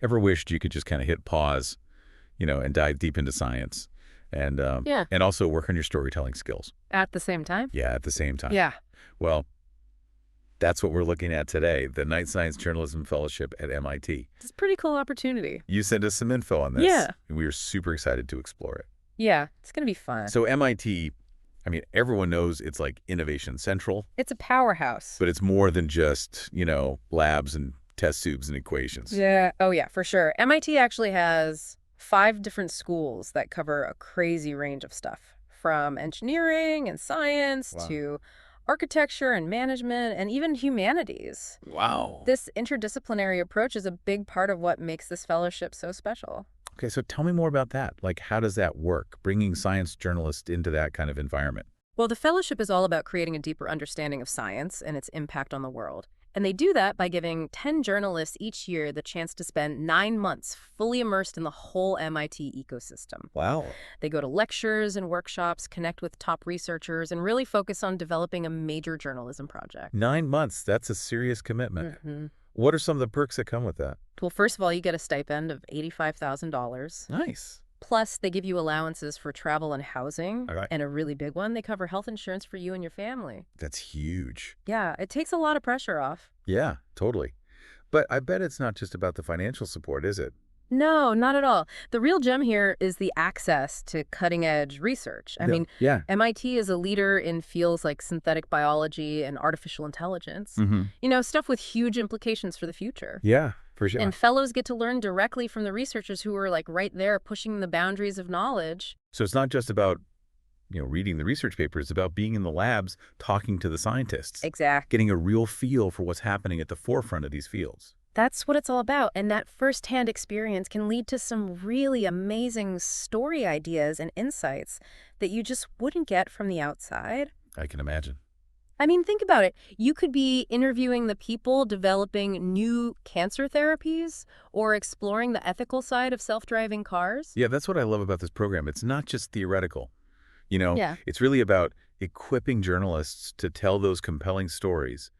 Ever wished you could just kind of hit pause, and dive deep into science and Yeah. and also work on your storytelling skills? At the same time? Yeah, at the same time. Yeah. Well, that's what we're looking at today, the Night Science Journalism Fellowship at MIT. It's a pretty cool opportunity. You sent us some info on this, Yeah. and we are super excited to explore it. Yeah. It's going to be fun. So MIT, everyone knows it's like innovation central, It's a powerhouse. but it's more than just, labs and test tubes and equations. Yeah. Oh, yeah, for sure. MIT actually has 5 different schools that cover a crazy range of stuff, from engineering and science Wow. to architecture and management and even humanities. Wow. This interdisciplinary approach is a big part of what makes this fellowship so special. Okay, so tell me more about that. Like, how does that work, bringing science journalists into that kind of environment? Well, the fellowship is all about creating a deeper understanding of science and its impact on the world. And they do that by giving 10 journalists each year the chance to spend 9 months fully immersed in the whole MIT ecosystem. Wow. They go to lectures and workshops, connect with top researchers, and really focus on developing a major journalism project. 9 months, that's a serious commitment. hmm What are some of the perks that come with that? Well, first of all, you get a stipend of $85,000. Nice. Plus, they give you allowances for travel and housing. Okay. And a really big one, they cover health insurance for you and your family. That's huge. Yeah, it takes a lot of pressure off. Yeah, totally. But I bet it's not just about the financial support, is it? No, not at all. The real gem here is the access to cutting-edge research. I No. mean, Yeah. MIT is a leader in fields like synthetic biology and artificial intelligence. Mm-hmm. Stuff with huge implications for the future. Yeah, for sure. And fellows get to learn directly from the researchers who are like right there pushing the boundaries of knowledge. So it's not just about, reading the research papers. It's about being in the labs, talking to the scientists, Exactly. getting a real feel for what's happening at the forefront of these fields. That's what it's all about. And that firsthand experience can lead to some really amazing story ideas and insights that you just wouldn't get from the outside. I can imagine. I mean, think about it. You could be interviewing the people developing new cancer therapies or exploring the ethical side of self-driving cars. Yeah, that's what I love about this program. It's not just theoretical. Yeah. It's really about equipping journalists to tell those compelling stories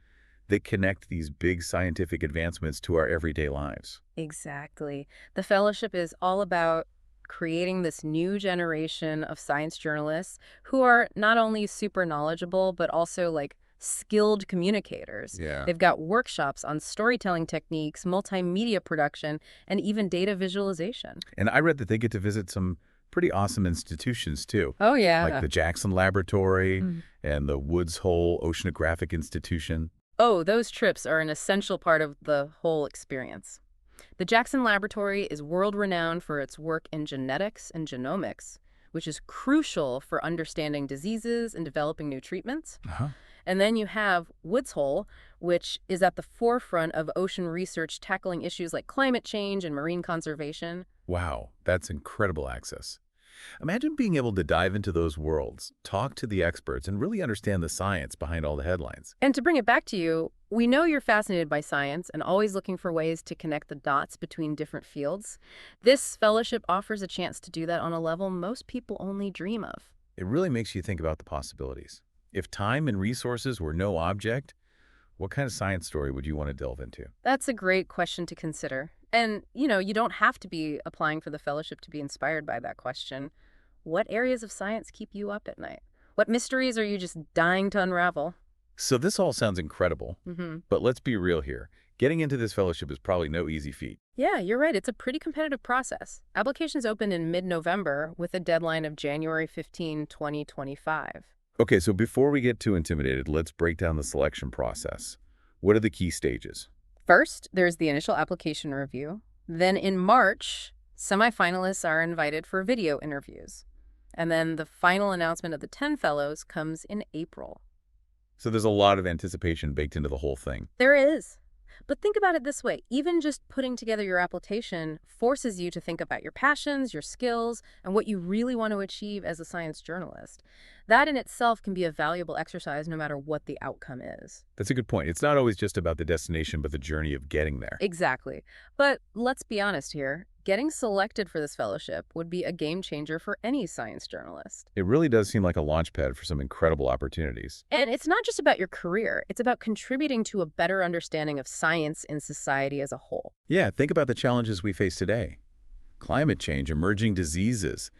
that connect these big scientific advancements to our everyday lives. Exactly. The fellowship is all about creating this new generation of science journalists who are not only super knowledgeable, but also like skilled communicators. Yeah. They've got workshops on storytelling techniques, multimedia production, and even data visualization. And I read that they get to visit some pretty awesome institutions, too, Oh, yeah. like the Jackson Laboratory Mm. and the Woods Hole Oceanographic Institution. Oh, those trips are an essential part of the whole experience. The Jackson Laboratory is world-renowned for its work in genetics and genomics, which is crucial for understanding diseases and developing new treatments. Uh-huh. And then you have Woods Hole, which is at the forefront of ocean research tackling issues like climate change and marine conservation. Wow, that's incredible access. Imagine being able to dive into those worlds, talk to the experts, and really understand the science behind all the headlines. And to bring it back to you, we know you're fascinated by science and always looking for ways to connect the dots between different fields. This fellowship offers a chance to do that on a level most people only dream of. It really makes you think about the possibilities. If time and resources were no object, what kind of science story would you want to delve into? That's a great question to consider. And, you don't have to be applying for the fellowship to be inspired by that question. What areas of science keep you up at night? What mysteries are you just dying to unravel? So this all sounds incredible, but let's be real here. Getting into this fellowship is probably no easy feat. Yeah, you're right. It's a pretty competitive process. Applications open in mid-November with a deadline of January 15, 2025. Okay, so before we get too intimidated, let's break down the selection process. What are the key stages? First, there's the initial application review. Then in March, semifinalists are invited for video interviews. And then the final announcement of the 10 fellows comes in April. So there's a lot of anticipation baked into the whole thing. There is. But think about it this way. Even just putting together your application forces you to think about your passions, your skills, and what you really want to achieve as a science journalist. That in itself can be a valuable exercise no matter what the outcome is. That's a good point. It's not always just about the destination, but the journey of getting there. Exactly. But let's be honest here. Getting selected for this fellowship would be a game changer for any science journalist. It really does seem like a launchpad for some incredible opportunities. And it's not just about your career, it's about contributing to a better understanding of science in society as a whole. Yeah, think about the challenges we face today. Climate change, emerging diseases,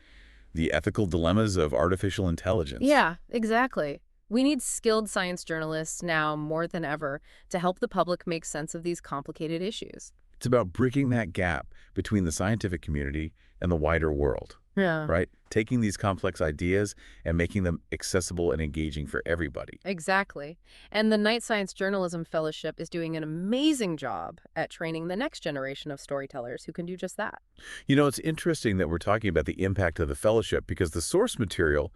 the ethical dilemmas of artificial intelligence. Yeah, exactly. We need skilled science journalists now more than ever to help the public make sense of these complicated issues. It's about bridging that gap between the scientific community and the wider world, Yeah. right? Taking these complex ideas and making them accessible and engaging for everybody. Exactly. And the Night Science Journalism Fellowship is doing an amazing job at training the next generation of storytellers who can do just that. You know, it's interesting that we're talking about the impact of the fellowship because the source material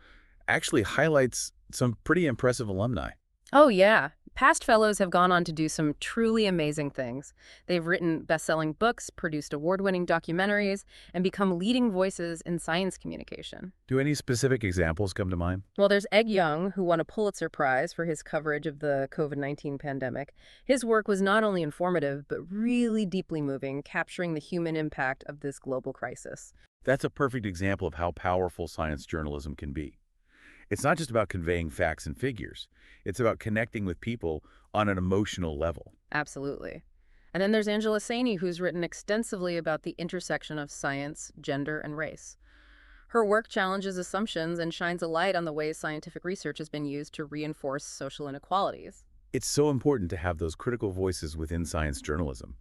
actually highlights some pretty impressive alumni. Oh, yeah. Past fellows have gone on to do some truly amazing things. They've written best-selling books, produced award-winning documentaries, and become leading voices in science communication. Do any specific examples come to mind? Well, there's Egg Young, who won a Pulitzer Prize for his coverage of the COVID-19 pandemic. His work was not only informative, but really deeply moving, capturing the human impact of this global crisis. That's a perfect example of how powerful science journalism can be. It's not just about conveying facts and figures. It's about connecting with people on an emotional level. Absolutely. And then there's Angela Saini, who's written extensively about the intersection of science, gender, and race. Her work challenges assumptions and shines a light on the ways scientific research has been used to reinforce social inequalities. It's so important to have those critical voices within science journalism,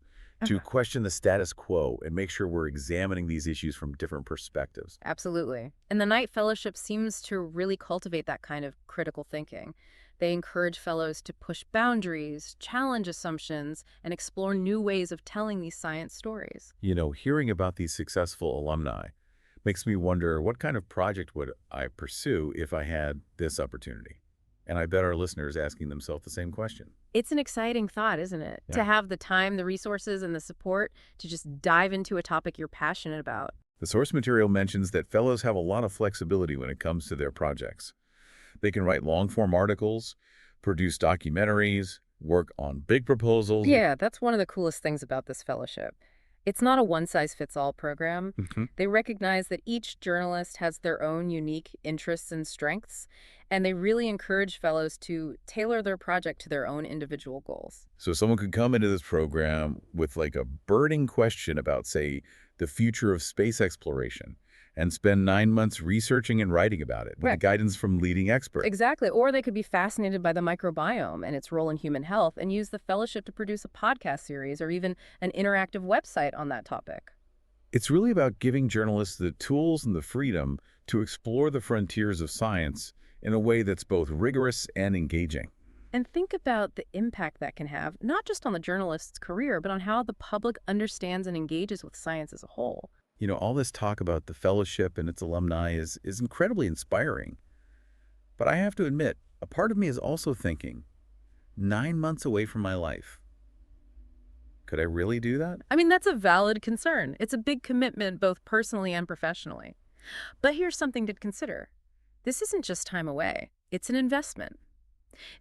to question the status quo and make sure we're examining these issues from different perspectives. Absolutely. And the Knight Fellowship seems to really cultivate that kind of critical thinking. They encourage fellows to push boundaries, challenge assumptions, and explore new ways of telling these science stories. You know, hearing about these successful alumni makes me wonder what kind of project would I pursue if I had this opportunity? And I bet our listeners asking themselves the same question. It's an exciting thought, isn't it? Yeah. To have the time, the resources, and the support to just dive into a topic you're passionate about. The source material mentions that fellows have a lot of flexibility when it comes to their projects. They can write long-form articles, produce documentaries, work on big proposals. Yeah, that's one of the coolest things about this fellowship. It's not a one-size-fits-all program. Mhm. They recognize that each journalist has their own unique interests and strengths, and they really encourage fellows to tailor their project to their own individual goals. So someone could come into this program with like a burning question about, say, the future of space exploration and spend 9 months researching and writing about it with the Right. guidance from leading experts. Exactly. Or they could be fascinated by the microbiome and its role in human health and use the fellowship to produce a podcast series or even an interactive website on that topic. It's really about giving journalists the tools and the freedom to explore the frontiers of science in a way that's both rigorous and engaging. And think about the impact that can have, not just on the journalist's career, but on how the public understands and engages with science as a whole. You know, all this talk about the fellowship and its alumni is incredibly inspiring. But I have to admit, a part of me is also thinking, 9 months away from my life, could I really do that? I mean, that's a valid concern. It's a big commitment, both personally and professionally. But here's something to consider. This isn't just time away. It's an investment.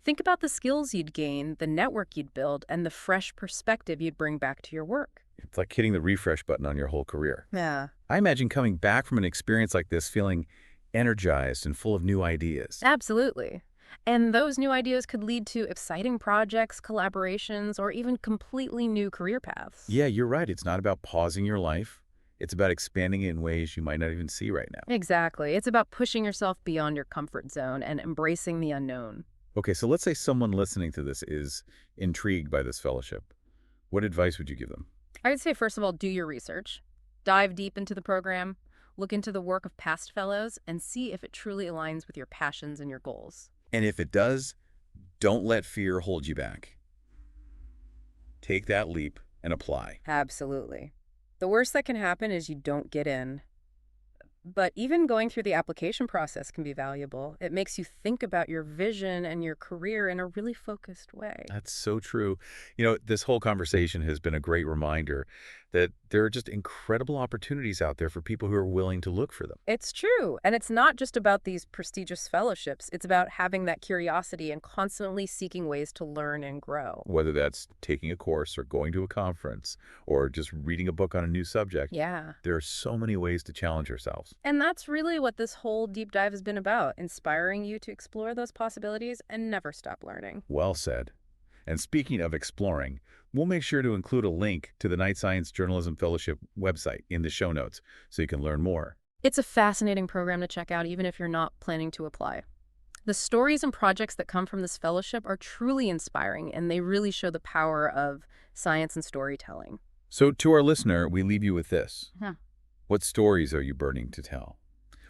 Think about the skills you'd gain, the network you'd build, and the fresh perspective you'd bring back to your work. It's like hitting the refresh button on your whole career. Yeah. I imagine coming back from an experience like this feeling energized and full of new ideas. Absolutely. And those new ideas could lead to exciting projects, collaborations, or even completely new career paths. Yeah, you're right. It's not about pausing your life. It's about expanding it in ways you might not even see right now. Exactly. It's about pushing yourself beyond your comfort zone and embracing the unknown. Okay, so let's say someone listening to this is intrigued by this fellowship. What advice would you give them? I would say, first of all, do your research. Dive deep into the program, look into the work of past fellows, and see if it truly aligns with your passions and your goals. And if it does, don't let fear hold you back. Take that leap and apply. Absolutely. The worst that can happen is you don't get in. But even going through the application process can be valuable. It makes you think about your vision and your career in a really focused way. That's so true. This whole conversation has been a great reminder that there are just incredible opportunities out there for people who are willing to look for them. It's true. And it's not just about these prestigious fellowships. It's about having that curiosity and constantly seeking ways to learn and grow. Whether that's taking a course or going to a conference or just reading a book on a new subject, Yeah. there are so many ways to challenge ourselves. And that's really what this whole deep dive has been about, inspiring you to explore those possibilities and never stop learning. Well said. And speaking of exploring, we'll make sure to include a link to the Night Science Journalism Fellowship website in the show notes so you can learn more. It's a fascinating program to check out, even if you're not planning to apply. The stories and projects that come from this fellowship are truly inspiring, and they really show the power of science and storytelling. So to our listener, we leave you with this. Huh. What stories are you burning to tell?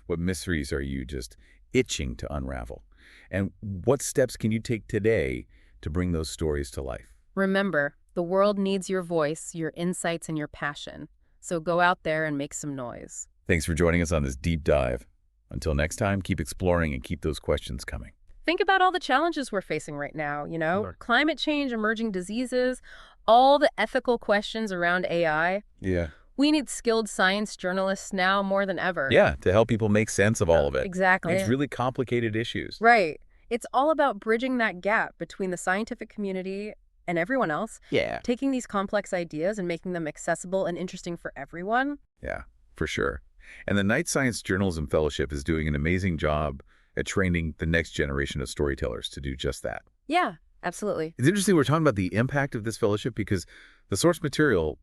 What mysteries are you just itching to unravel? And what steps can you take today to bring those stories to life? Remember, the world needs your voice, your insights, and your passion. So go out there and make some noise. Thanks for joining us on this deep dive. Until next time, keep exploring and keep those questions coming. Think about all the challenges we're facing right now, Sure. climate change, emerging diseases, all the ethical questions around AI. Yeah. We need skilled science journalists now more than ever. Yeah, to help people make sense of all of it. Exactly. It's really complicated issues. Right. It's all about bridging that gap between the scientific community and everyone else, Yeah. taking these complex ideas and making them accessible and interesting for everyone. Yeah, for sure. And the Night Science Journalism Fellowship is doing an amazing job at training the next generation of storytellers to do just that. Yeah, absolutely. It's interesting we're talking about the impact of this fellowship because the source material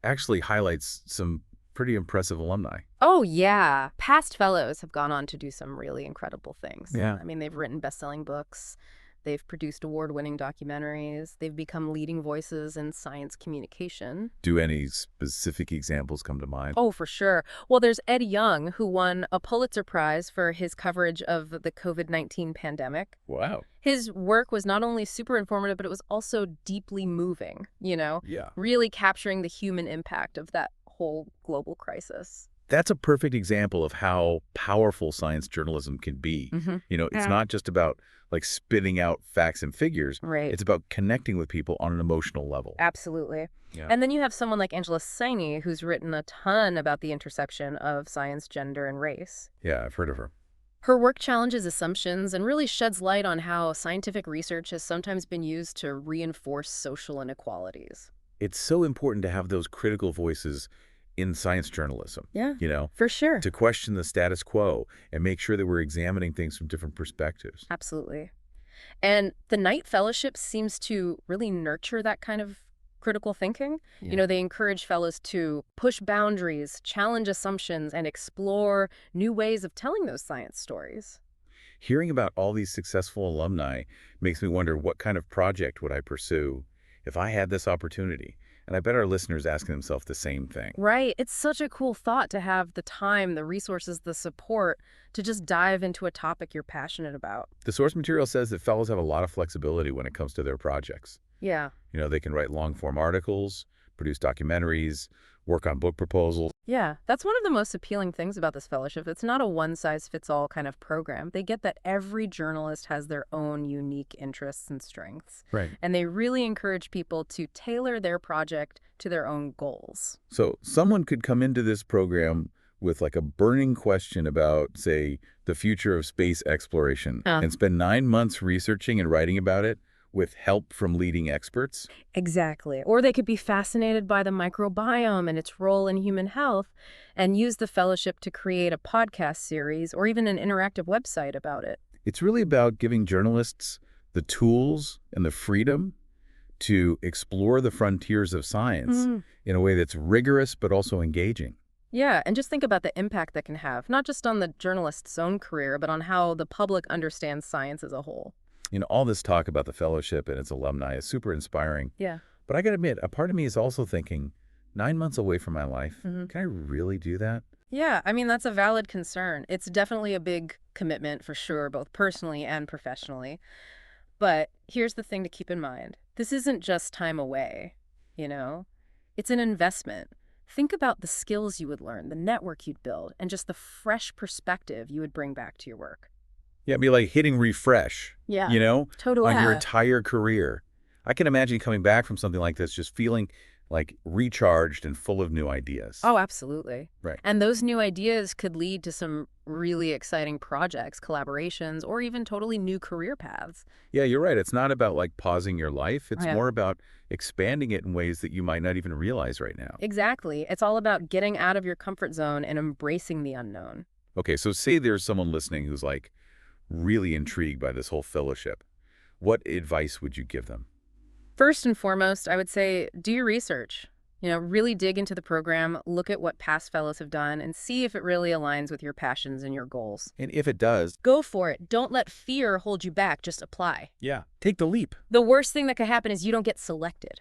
actually highlights some pretty impressive alumni. Oh, yeah. Past fellows have gone on to do some really incredible things. Yeah. I mean, they've written best-selling books. They've produced award-winning documentaries. They've become leading voices in science communication. Do any specific examples come to mind? Oh, for sure. Well, there's Ed Young, who won a Pulitzer Prize for his coverage of the COVID-19 pandemic. Wow. His work was not only super informative, but it was also deeply moving, Yeah. really capturing the human impact of that whole global crisis. That's a perfect example of how powerful science journalism can be. It's Yeah. not just about spitting out facts and figures. Right. It's about connecting with people on an emotional level. Absolutely. Yeah. And then you have someone like Angela Saini, who's written a ton about the intersection of science, gender, and race. Yeah, I've heard of her. Her work challenges assumptions and really sheds light on how scientific research has sometimes been used to reinforce social inequalities. It's so important to have those critical voices in science journalism. Yeah. You know, For sure. to question the status quo and make sure that we're examining things from different perspectives. Absolutely. And the Knight Fellowship seems to really nurture that kind of critical thinking. Yeah. They encourage fellows to push boundaries, challenge assumptions, and explore new ways of telling those science stories. Hearing about all these successful alumni makes me wonder what kind of project would I pursue if I had this opportunity. And I bet our listeners asking themselves the same thing. Right. It's such a cool thought to have the time, the resources, the support to just dive into a topic you're passionate about. The source material says that fellows have a lot of flexibility when it comes to their projects. Yeah. They can write long-form articles, produce documentaries, work on book proposals. Yeah, that's one of the most appealing things about this fellowship. It's not a one-size-fits-all kind of program. They get that every journalist has their own unique interests and strengths. Right. And they really encourage people to tailor their project to their own goals. So someone could come into this program with a burning question about, say, the future of space exploration and spend 9 months researching and writing about it with help from leading experts. Exactly. Or they could be fascinated by the microbiome and its role in human health and use the fellowship to create a podcast series or even an interactive website about it. It's really about giving journalists the tools and the freedom to explore the frontiers of science in a way that's rigorous but also engaging. Yeah, and just think about the impact that can have, not just on the journalist's own career, but on how the public understands science as a whole. All this talk about the fellowship and its alumni is super inspiring. Yeah. But I got to admit, a part of me is also thinking, 9 months away from my life, Mhm. can I really do that? Yeah, I mean, that's a valid concern. It's definitely a big commitment for sure, both personally and professionally. But here's the thing to keep in mind. This isn't just time away, It's an investment. Think about the skills you would learn, the network you'd build, and just the fresh perspective you would bring back to your work. Yeah, it'd be like hitting refresh, Yeah, you know, totally. on your Yeah. entire career. I can imagine coming back from something like this just feeling like recharged and full of new ideas. Oh, absolutely. Right. And those new ideas could lead to some really exciting projects, collaborations, or even totally new career paths. Yeah, you're right. It's not about like pausing your life. It's Yeah. more about expanding it in ways that you might not even realize right now. Exactly. It's all about getting out of your comfort zone and embracing the unknown. Okay, so say there's someone listening who's like really intrigued by this whole fellowship. What advice would you give them? First and foremost, I would say do your research. Really dig into the program, look at what past fellows have done, and see if it really aligns with your passions and your goals. And if it does, Go for it. Don't let fear hold you back. Just apply. yeah, take the leap. The worst thing that could happen is you don't get selected.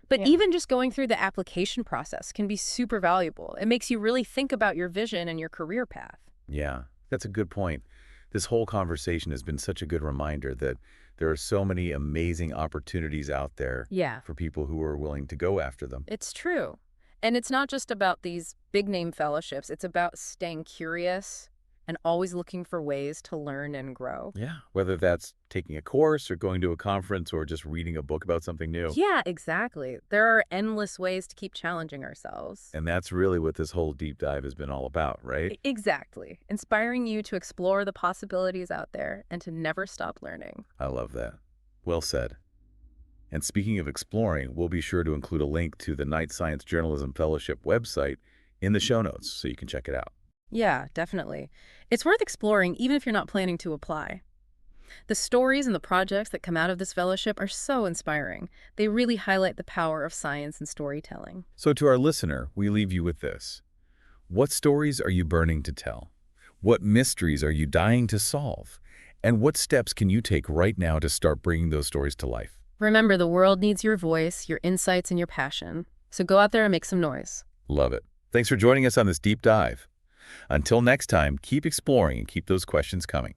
But Yeah. even just going through the application process can be super valuable. It makes you really think about your vision and your career path. Yeah, that's a good point. This whole conversation has been such a good reminder that there are so many amazing opportunities out there Yeah, for people who are willing to go after them. it's true. And it's not just about these big name fellowships. It's about staying curious and always looking for ways to learn and grow. Yeah, whether that's taking a course or going to a conference or just reading a book about something new. Yeah, exactly. There are endless ways to keep challenging ourselves. And that's really what this whole deep dive has been all about, right? Exactly. Inspiring you to explore the possibilities out there and to never stop learning. I love that. Well said. And speaking of exploring, we'll be sure to include a link to the Knight Science Journalism Fellowship website in the show notes so you can check it out. Yeah, definitely. It's worth exploring even if you're not planning to apply. The stories and the projects that come out of this fellowship are so inspiring. They really highlight the power of science and storytelling. So to our listener, we leave you with this. What stories are you burning to tell? What mysteries are you dying to solve? And what steps can you take right now to start bringing those stories to life? Remember, the world needs your voice, your insights, and your passion. So go out there and make some noise. Love it. Thanks for joining us on this deep dive. Until next time, keep exploring and keep those questions coming.